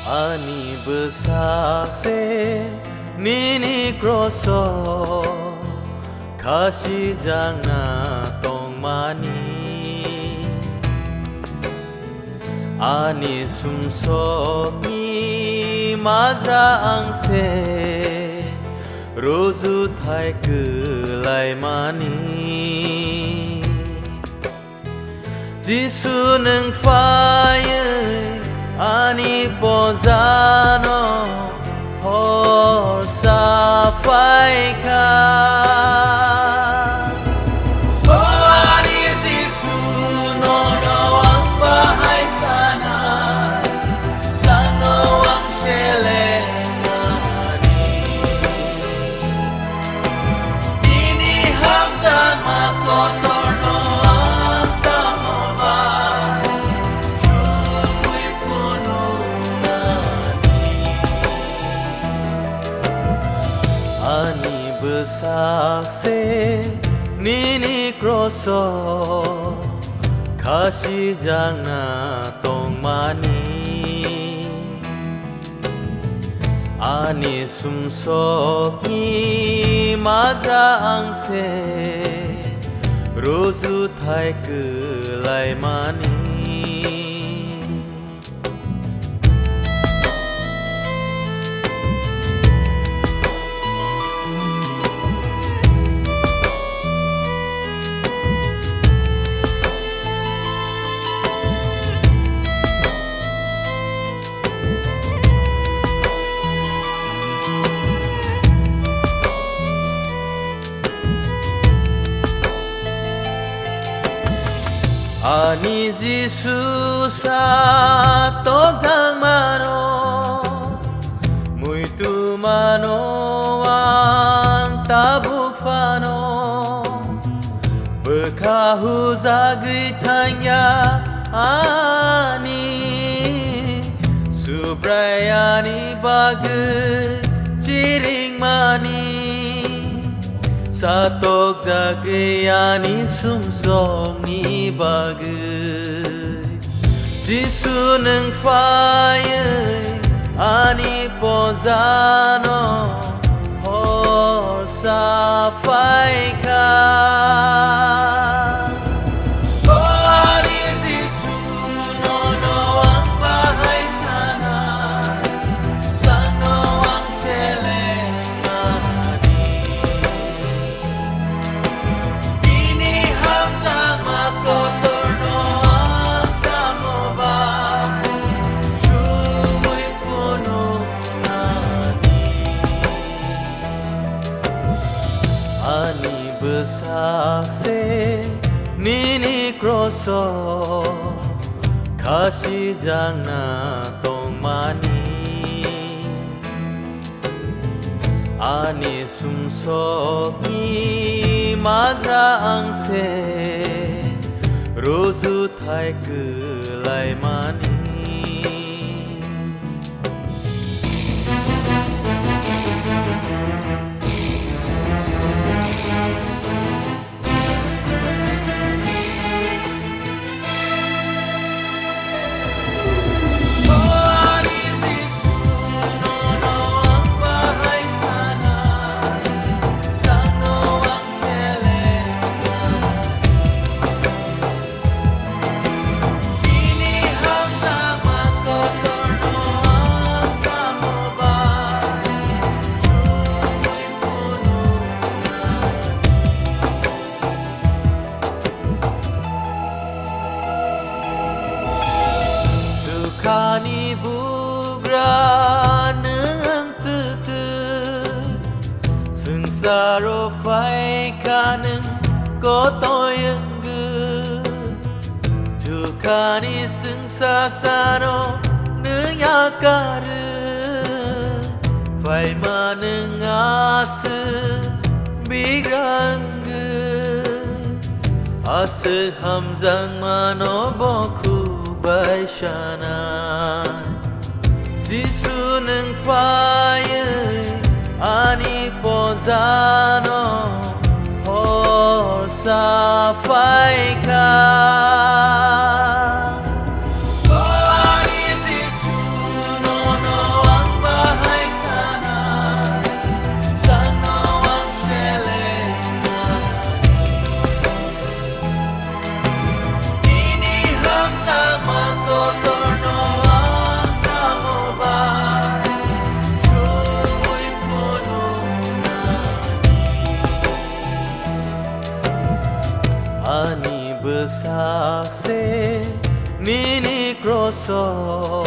Ani besakse nini kroso Kashi jangna tong mani Ani sumso ni mazra angse Roju thai kelai mani Jisu neng fire Ani pozano Hor sapai ka Oh Ani Jisu nono ang bahay sana Sano ang selengani Dini hamzang makotor no ang tamobay Shuwi puno Ani besakse nini kroso Kashi jangna tong mani Ani sumso ki mazra angse Roju thai kelai mani Ani Jisu sa tozang mano Muito mano ang tabuk fano Bekahu zagui tanya ani Subrayani bagu ciring mani Satok zagayani sumsong ni bagai Jisu neng fire Ani pozano Hor sapai ka Oh Ani Jisu nono ang bahay sana Sano ang selengani Dini hamzang makotor no ang tamobay Shuwi puno Ani besakse nini kroso Kashi jangna tong mani Ani sumso ki mazra angse Roju thai kelai mani Kani bugra neng tutu Sengsaro fai kaneng kotoyeng ge Jukani sengsasaro neng yakare Fai maneng ase bigrang ge Ase hamzang mano boku Baishana Jisu neng fire Ani pozano Hor sapai ka Oh Ani Jisu no bersakse Nini kroso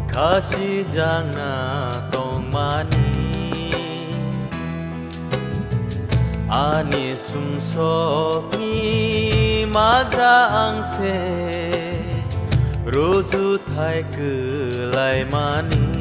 Kasih jangan tong mani Ani sumsopi madra angse Roju thai kelai mani